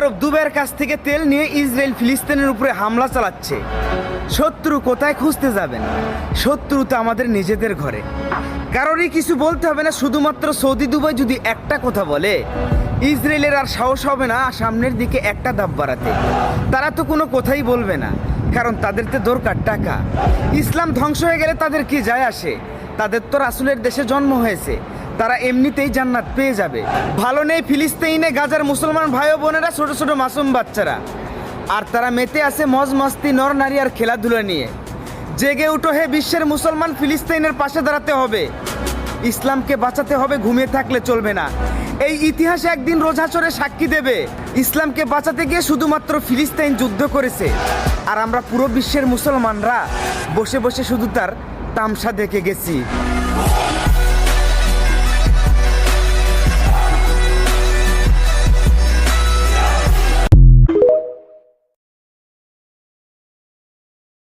আরব দুবাইয়ের কাছ থেকে তেল নিয়ে ইসরায়েল ফিলিস্তিনের উপরে হামলা চালাচ্ছে। শত্রু কোথায় খুঁজতে যাবেন? শত্রু তো আমাদের নিজেদের ঘরে। কারোরই কিছু বলতে হবে না, শুধুমাত্র সৌদি দুবাই যদি একটা কথা বলে, ইসরায়েলের আর সাহস হবে না সামনের দিকে একটা ধাপ বাড়াতে। তারা তো কোনো কথাই বলবে না, কারণ তাদের তো দরকার টাকা। ইসলাম ধ্বংস হয়ে গেলে তাদের কি যায় আসে? তাদের তো রাসূলের দেশে জন্ম হয়েছে, তারা এমনিতেই জান্নাত পেয়ে যাবে। ভালো নেই ফিলিস্তিনে গাজার মুসলমান ভাই ও বোনেরা, ছোট ছোট মাসুম বাচ্চারা, আর তারা মেতে আছে মজ মস্তি, নর নারী আর খেলাধুলা নিয়ে। জেগে উঠো হে বিশ্বের মুসলমান, ফিলিস্তিনের পাশে দাঁড়াতে হবে, ইসলামকে বাঁচাতে হবে, ঘুমিয়ে থাকলে চলবে না। এই ইতিহাস একদিন রোজ হাশরে সাক্ষী দেবে, ইসলামকে বাঁচাতে গিয়ে শুধুমাত্র ফিলিস্তিন যুদ্ধ করেছে, আর আমরা পুরো বিশ্বের মুসলমানরা বসে বসে শুধু তার তামসা দেখে গেছি।